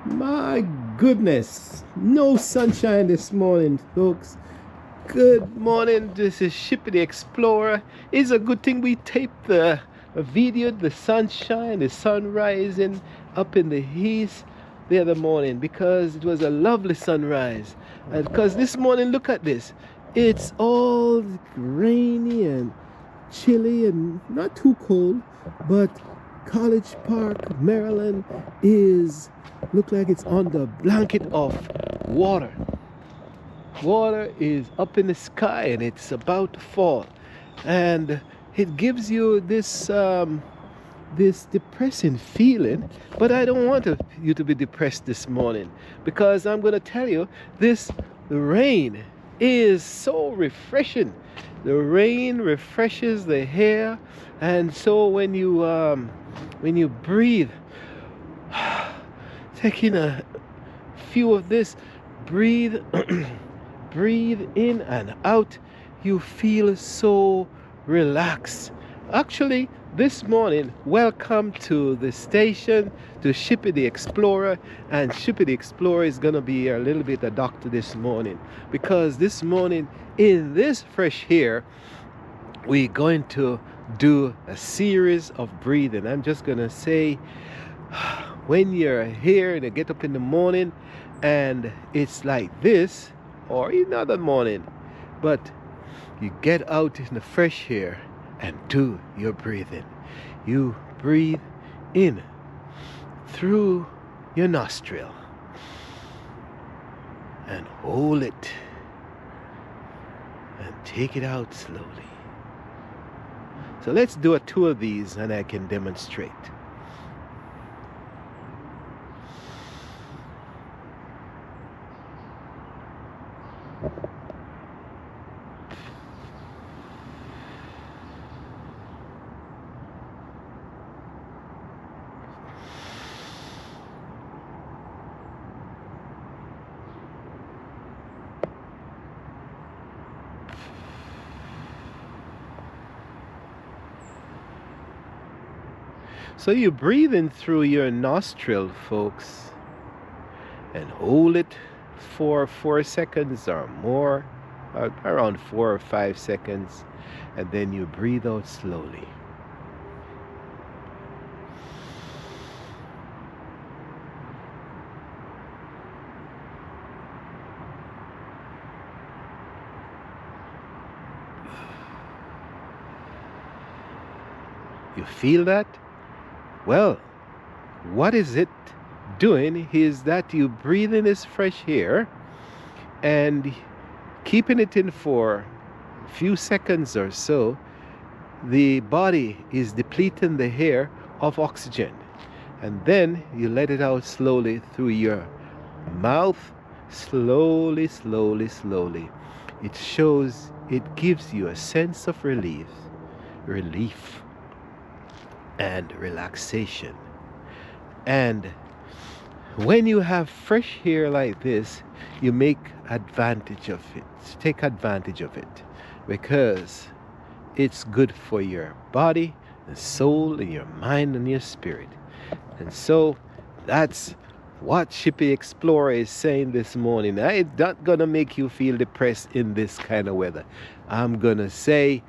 My goodness, no sunshine this morning, folks. Good morning, this is Shippy the Explorer. It's a good thing we taped the video, the sunshine, the sun rising up in the east the other morning because it was a lovely sunrise. And because this morning, look at this, it's all rainy and chilly and not too cold, but College Park, Maryland is look like it's on the blanket of water. Water is up in the sky and it's about to fall, and it gives you this depressing feeling. But I don't want you to be depressed this morning because I'm going to tell you this rain is so refreshing. The rain refreshes the hair, and so when you breathe, taking a few of this, breathe breathe in and out, you feel so relaxed. Actually, this morning, welcome to the station, to Shippy the Explorer. And Shippy the Explorer is going to be a little bit a doctor this morning, because this morning in this fresh air we're going to do a series of breathing. I'm just going to say, when you're here and you get up in the morning and it's like this, or another morning, but you get out in the fresh air and do your breathing. You breathe in through your nostril and hold it and take it out slowly. So let's do a two of these and I can demonstrate. So you breathe in through your nostril, folks, and hold it for 4 seconds or more, around 4 or 5 seconds, and then you breathe out slowly. You feel that? Well, what is it doing is that you breathe in this fresh air and keeping it in for a few seconds or so, the body is depleting the air of oxygen. And then you let it out slowly through your mouth, slowly, slowly, slowly. It gives you a sense of relief and relaxation. And when you have fresh air like this, you make advantage of it. Take advantage of it because it's good for your body and soul and your mind and your spirit. And so that's what Shippy Explorer is saying this morning. I'm not gonna make you feel depressed in this kind of weather. I'm gonna say,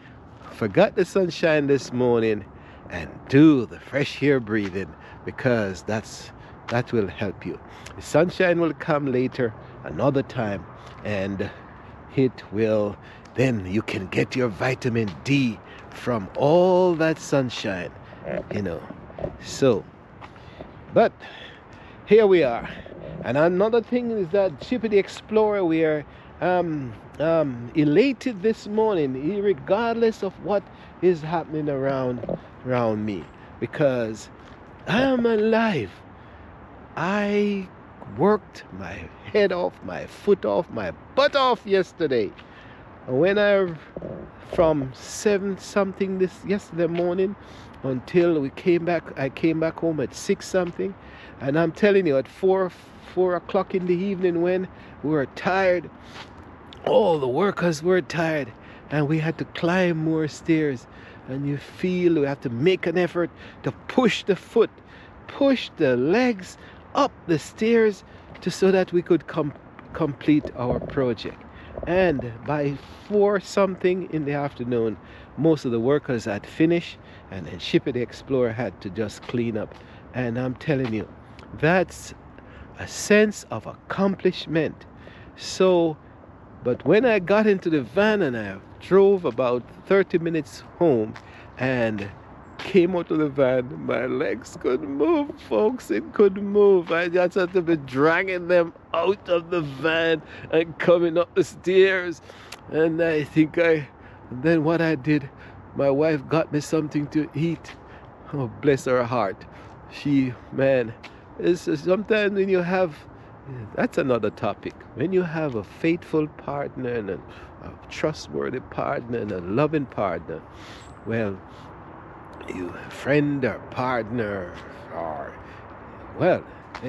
forget the sunshine this morning and do the fresh air breathing, because that will help you. The sunshine will come later, another time, and it will, then you can get your vitamin D from all that sunshine, So, but here we are. And another thing is that Shippy the Explorer, we are elated this morning, regardless of what is happening around me, because I am alive. I worked my head off, my foot off, my butt off yesterday. When from 7 something yesterday morning until I came back home at 6 something, and I'm telling you, at 4 o'clock in the evening, when we were tired, all the workers were tired, and we had to climb more stairs, and you feel we have to make an effort to push the foot, push the legs up the stairs so that we could complete our project. And by 4 something in the afternoon, most of the workers had finished, and then Shippy the Explorer had to just clean up. And I'm telling you, that's a sense of accomplishment. So, but when I got into the van and I drove about 30 minutes home and came out of the van, my legs couldn't move, folks. It couldn't move. I just had to be dragging them out of the van and coming up the stairs. And then what I did, my wife got me something to eat. Oh, bless her heart. Sometimes when you have, that's another topic. When you have a faithful partner and a trustworthy partner and a loving partner, well, you friend or partner or, well,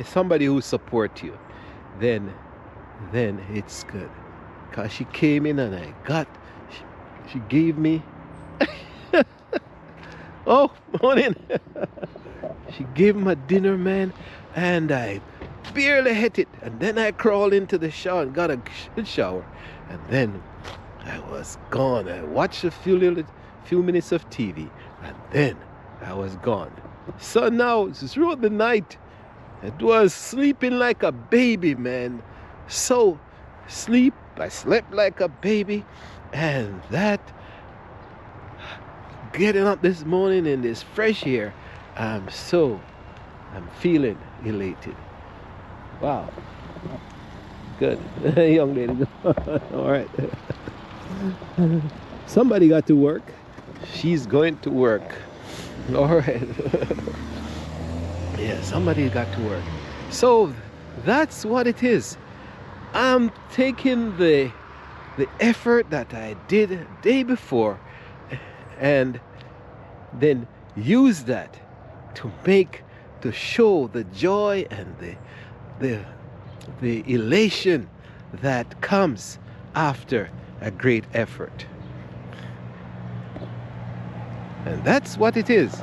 somebody who supports you, then it's good. Because she came in and she gave me, oh, morning. She gave me a dinner, man, and I barely hit it. And then I crawled into the shower and got a good shower. And then I was gone. I watched a few minutes of TV, and then I was gone. So now, throughout the night, it was sleeping like a baby, man. So, I slept like a baby, and that, getting up this morning in this fresh air, I'm feeling elated. Wow. Good. Young lady. All right. Somebody got to work. She's going to work. All right. Yeah, somebody got to work. So that's what it is. I'm taking the effort that I did the day before and then use that to show the joy and the elation that comes after a great effort. And that's what it is.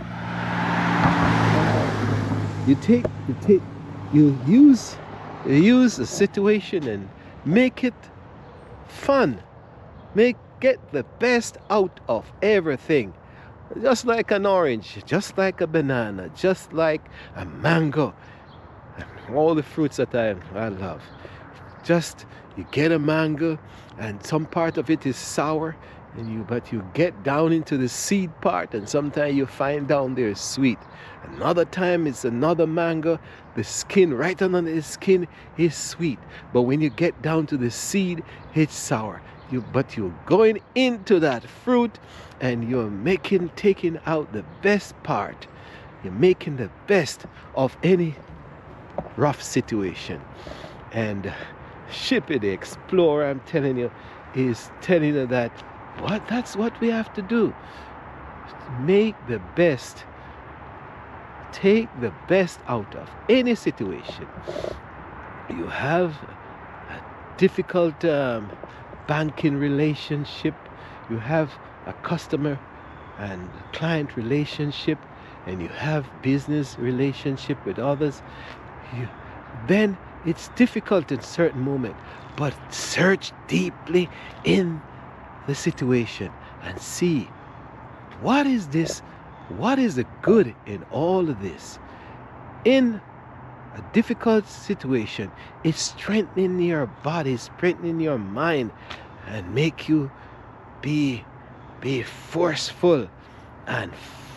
You use a situation and make it fun. Get the best out of everything. Just like an orange, just like a banana, just like a mango, and all the fruits that I love. Just, you get a mango and some part of it is sour, but you get down into the seed part and sometimes you find down there is sweet. Another time it's another mango, the skin, right under the skin is sweet. But when you get down to the seed, it's sour. But you're going into that fruit and you're taking out the best part. You're making the best of any rough situation. And Shippy the Explorer, I'm telling you, is telling you that that's what we have to do. Make the best. Take the best out of any situation. You have a difficult banking relationship, you have a customer and client relationship, and you have business relationship with others, then it's difficult in certain moment. But search deeply in the situation and see what is the good in all of this. In a difficult situation, it's strengthening your body, strengthening your mind, and make you be forceful and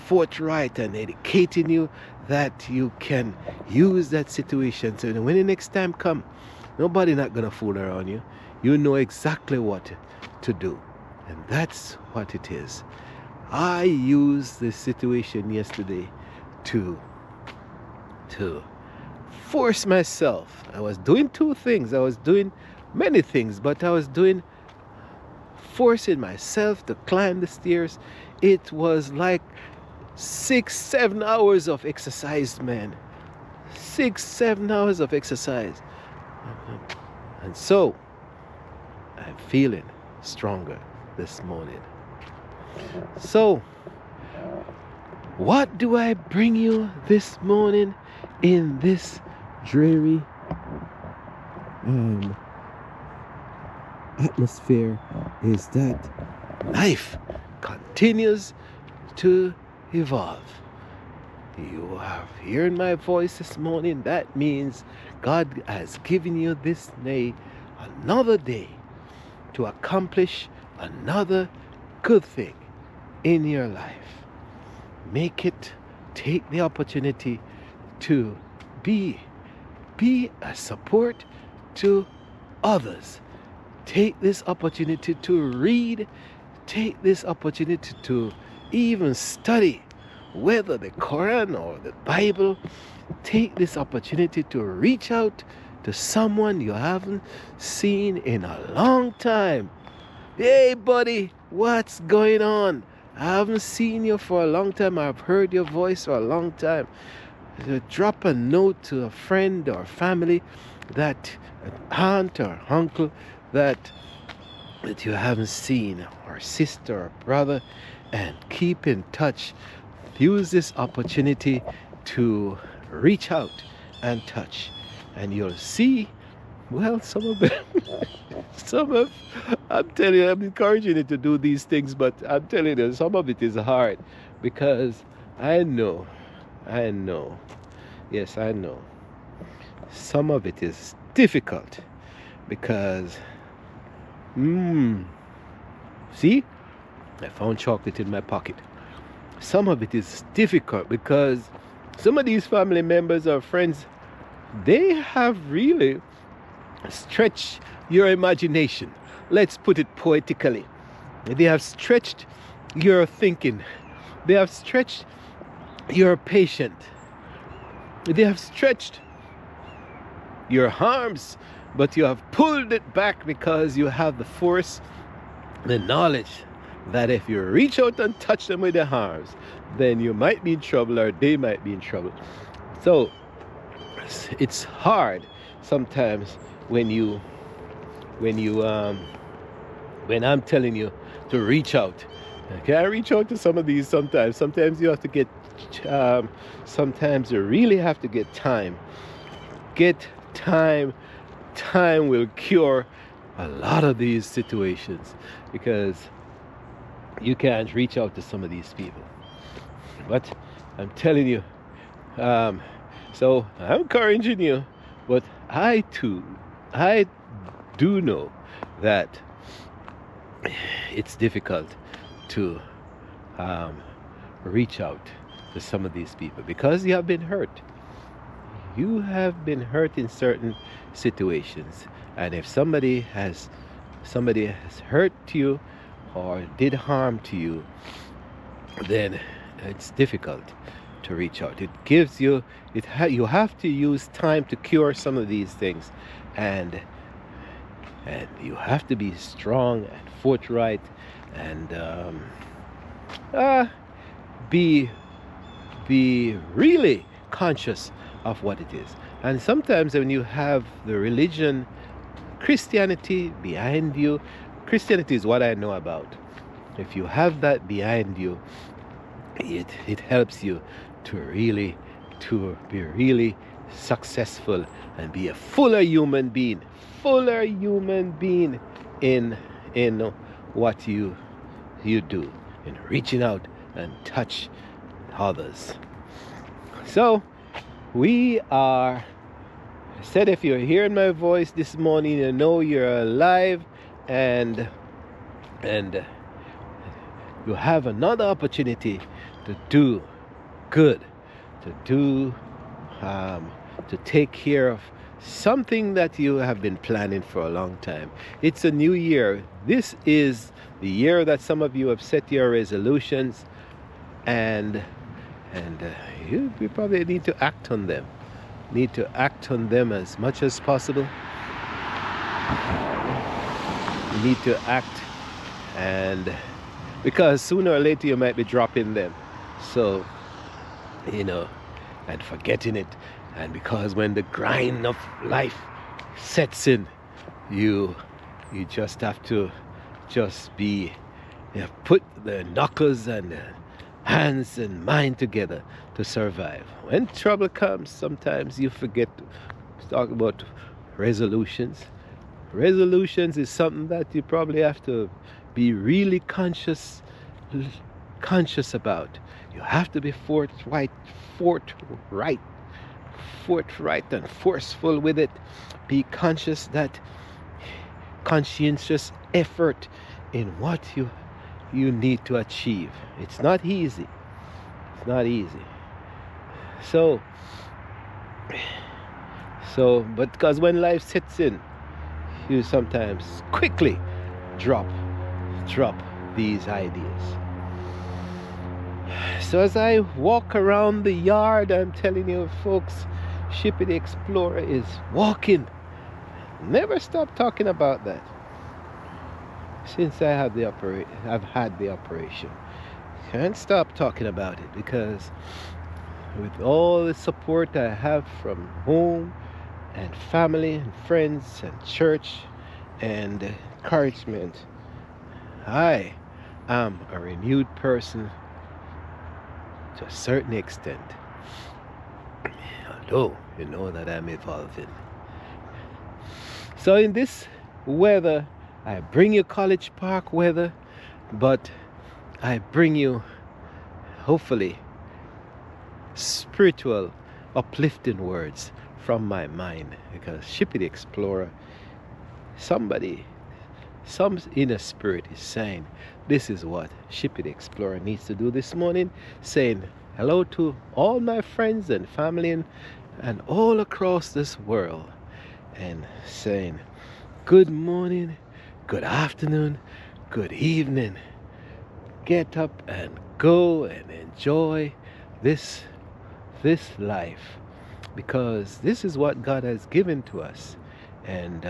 forthright, and educating you that you can use that situation. So when the next time come, nobody not gonna fool around you. You know exactly what to do, and that's what it is. I used the situation yesterday to force myself. I was doing 2 things. I was doing many things, but I was forcing myself to climb the stairs. It was like 6-7 hours of exercise, man. 6-7 hours of exercise. And so I'm feeling stronger this morning. So what do I bring you this morning in this dreary um, atmosphere is that life continues to evolve. You are hearing my voice this morning. That means God has given you this day, another day, to accomplish another good thing in your life. Take the opportunity to be a support to others. Take this opportunity to read. Take this opportunity to even study, whether the Quran or the Bible. Take this opportunity to reach out to someone you haven't seen in a long time. Hey, buddy, what's going on? I haven't seen you for a long time. I've heard your voice for a long time. Drop a note to a friend or family, that an aunt or uncle that you haven't seen, or sister or brother, and keep in touch. Use this opportunity to reach out and touch, and you'll see, well, some of them, I'm telling you, I'm encouraging you to do these things, but I'm telling you, some of it is hard, because I know, yes, I know, some of it is difficult, because, see, I found chocolate in my pocket. Some of it is difficult because some of these family members or friends, they have really stretched your imagination. Let's put it poetically. They have stretched your thinking. They have stretched your patience. They have stretched your arms, but you have pulled it back because you have the force, the knowledge that if you reach out and touch them with your arms, then you might be in trouble, or they might be in trouble. So it's hard sometimes when I'm telling you to reach out. Okay, I reach out to some of these sometimes. Sometimes you have to get sometimes you really have to get time. Get time. Time will cure a lot of these situations, because you can't reach out to some of these people. But I'm telling you, so I'm encouraging you, but I do know that it's difficult to reach out to some of these people, because you have been hurt. You have been hurt in certain situations, and if somebody has hurt you or did harm to you, then it's difficult to reach out. It gives you you have to use time to cure some of these things, and you have to be strong and forthright, and be really conscious of what it is. And sometimes when you have the religion, Christianity behind you, Christianity is what I know about. If you have that behind you, it helps you to be really successful and be a fuller human being in what you do, in reaching out and touch others. So we are said, if you're hearing my voice this morning, you know you're alive, and you have another opportunity to do good, to take care of something that you have been planning for a long time. It's a new year. This is the year that some of you have set your resolutions, and you probably need to act on them. As much as possible. You need to act, and because sooner or later you might be dropping them, so and forgetting it. And because when the grind of life sets in, you just have to put the knuckles and the hands and mind together to survive. When trouble comes, sometimes you forget talk about resolutions. Resolutions is something that you probably have to be really conscious about. You have to be forthright, forthright and forceful with it. Be conscious that conscientious effort in what you need to achieve. It's not easy. It's not easy. So but because when life sets in, you sometimes quickly drop these ideas. So as I walk around the yard, I'm telling you folks, Shippy the Explorer is walking. Never stop talking about that since I've had the operation. Can't stop talking about it because with all the support I have from home and family and friends and church and encouragement, I am a renewed person to a certain extent. Although you know that I'm evolving. So in this weather, I bring you College Park weather, but I bring you hopefully spiritual uplifting words from my mind, because Shippy the Explorer, some inner spirit is saying this is what Shippy the Explorer needs to do this morning, saying hello to all my friends and family and all across this world, and saying good morning, good afternoon, good evening. Get up and go and enjoy this life, because this is what God has given to us, and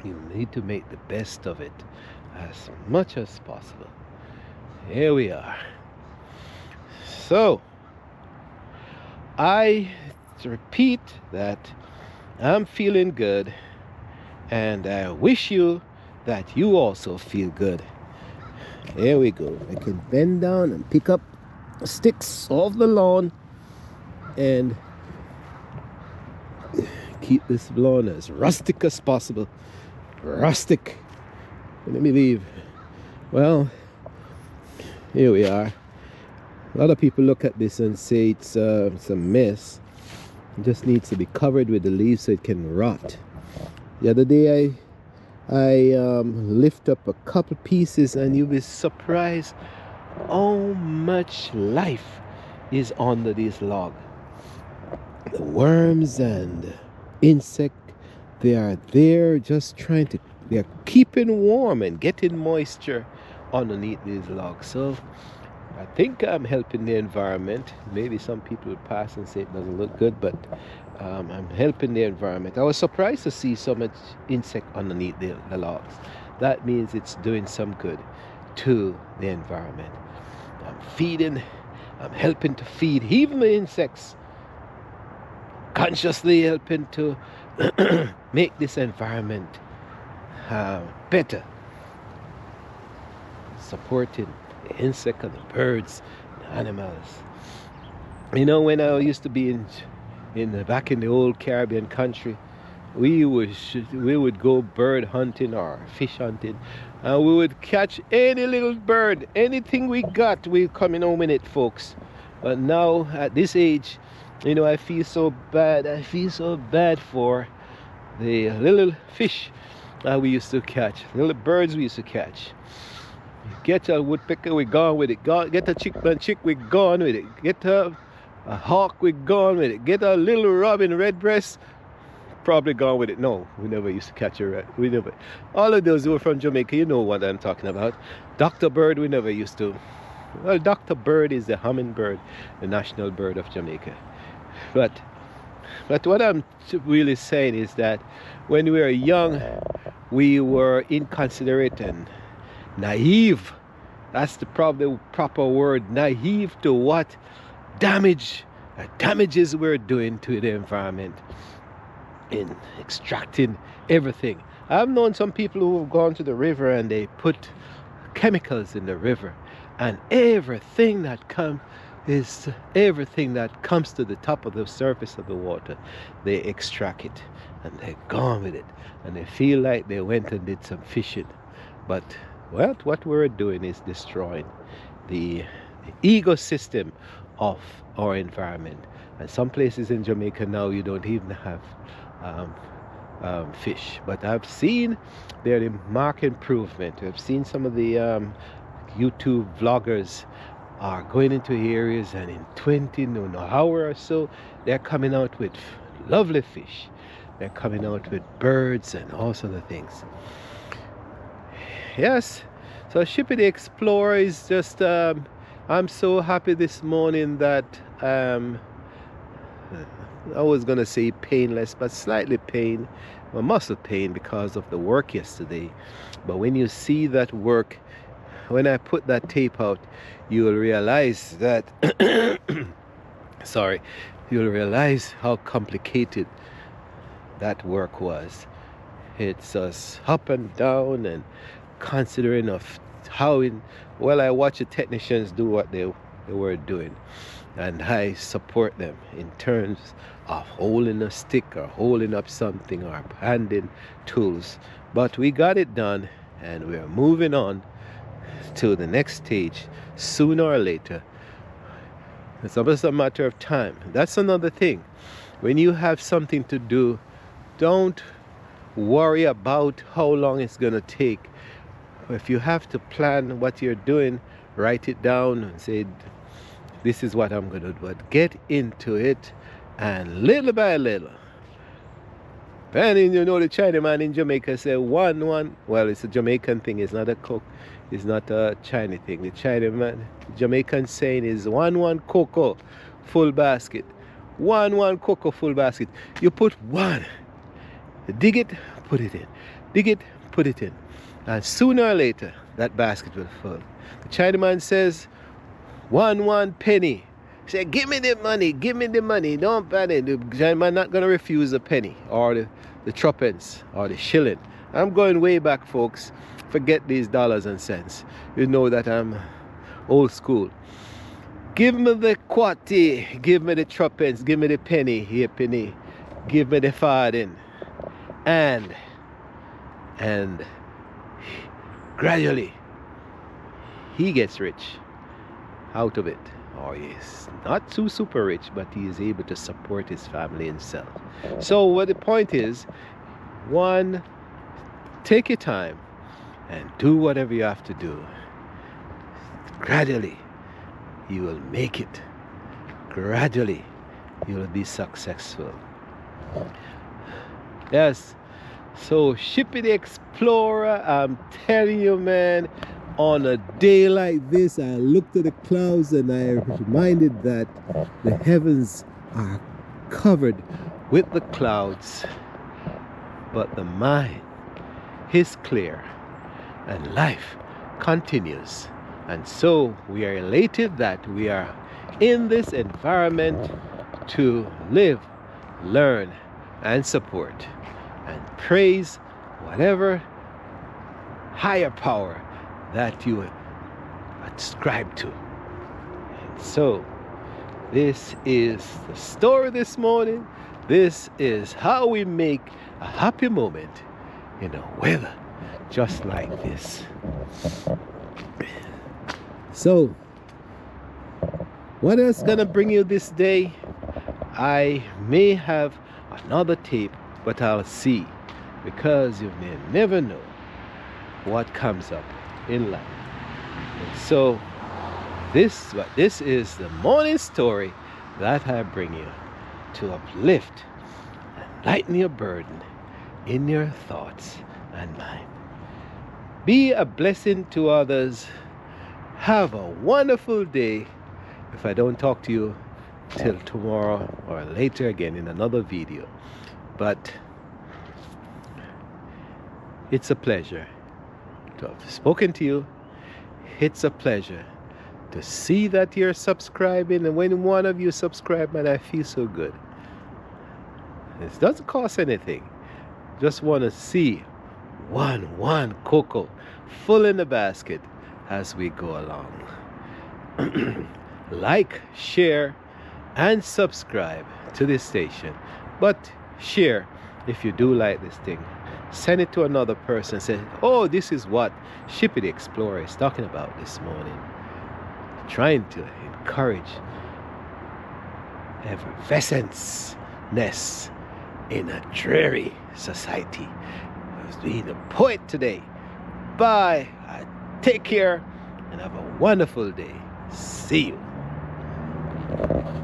you need to make the best of it as much as possible. Here we are. So I repeat that I'm feeling good, and I wish you that you also feel good. Here we go. I can bend down and pick up sticks off the lawn and keep this lawn as rustic as possible. Rustic. Let me leave. Well, here we are. A lot of people look at this and say it's a mess. It just needs to be covered with the leaves so it can rot. The other day I lift up a couple pieces and you'll be surprised how much life is under this log. The worms and insect, they are there just they're keeping warm and getting moisture underneath these logs. So I think I'm helping the environment. Maybe some people would pass and say it doesn't look good, but I'm helping the environment. I was surprised to see so much insect underneath the logs. That means it's doing some good to the environment. I'm helping to feed even the insects, consciously helping to make this environment better, supporting the insect and the birds, the animals. You know, when I used to be back in the old Caribbean country, we would go bird hunting or fish hunting, and we would catch any little bird, anything we got, we coming home in it, folks. But now at this age, you know, I feel so bad. I feel so bad for the little fish that we used to catch, little birds we used to catch. Get a woodpecker, we gone with it. Get a chick, we gone with it. Get a hawk, we gone with it. Get a little robin redbreast, probably gone with it. No, we never used to catch a red. We never. All of those who were from Jamaica, you know what I'm talking about. Dr. Bird, we never used to. Well, Dr. Bird is the hummingbird, the national bird of Jamaica. But what I'm really saying is that when we were young, we were inconsiderate and naive. That's the proper word, naive to what damages we're doing to the environment in extracting everything. I've known some people who have gone to the river and they put chemicals in the river, and everything that is everything that comes to the top of the surface of the water, they extract it and they're gone with it. And they feel like they went and did some fishing. But well, what we're doing is destroying the ecosystem of our environment. And some places in Jamaica now you don't even have um, fish. But I've seen there a marked improvement. I've seen some of the YouTube vloggers are going into areas, and in 20 no, an hour or so they're coming out with lovely fish. They're coming out with birds and all sorts of things. Yes, so Shippy the Explorer is just I'm so happy this morning that I was gonna say painless, but slightly pain, well, muscle pain because of the work yesterday. But when you see that work, when I put that tape out, you will realize that sorry, you'll realize how complicated that work was. It's us up and down, and considering of how in well, I watch the technicians do what they were doing, and I support them in terms of holding a stick or holding up something or handing tools. But we got it done, and we're moving on to the next stage sooner or later. It's almost a matter of time. That's another thing. When you have something to do, don't worry about how long it's going to take. If you have to plan what you're doing, write it down and say, this is what I'm going to do. But get into it, and little by little. And you know, the Chinaman in Jamaica say one. Well, it's a Jamaican thing. It's not a cook. It's not a China thing. The Chinaman, Jamaican saying is one cocoa, full basket. One cocoa, full basket. You put one. Dig it, put it in. Dig it, put it in. And sooner or later, that basket will fill. The Chinaman says, one penny. Say, give me the money, don't panic. The Chinaman not going to refuse a penny or the threepence or the shilling. I'm going way back, folks. Forget these dollars and cents. You know that I'm old school. Give me the quarty, give me the threepence, give me the penny, here penny, give me the farthing. And gradually he gets rich out of it. Or he's not too super rich, but he is able to support his family himself. So what the point is, one, take your time and do whatever you have to do. Gradually you will make it. Gradually you will be successful. Yes. So Shippy the Explorer, I'm telling you, man, on a day like this, I looked at the clouds and I reminded that the heavens are covered with the clouds, but the mind is clear and life continues. And so we are elated that we are in this environment to live, learn, and support, and praise whatever higher power that you ascribe to. And so this is the story this morning. This is how we make a happy moment in a weather just like this. So what else gonna bring you this day? I may have another tape, but I'll see, because you may never know what comes up in life. And so this is the morning story that I bring you to uplift and lighten your burden in your thoughts and mind. Be a blessing to others. Have a wonderful day. If I don't talk to you till tomorrow or later again in another video, but it's a pleasure to have spoken to you. It's a pleasure to see that you're subscribing, and when one of you subscribe, man, I feel so good. It doesn't cost anything. Just want to see one cocoa full in the basket as we go along. like, share, and subscribe to this station. But share if you do like this thing. Send it to another person. Say, oh, this is what Shippy the Explorer is talking about this morning. Trying to encourage effervescence in a dreary society. I was being a poet today. Bye. Take care and have a wonderful day. See you.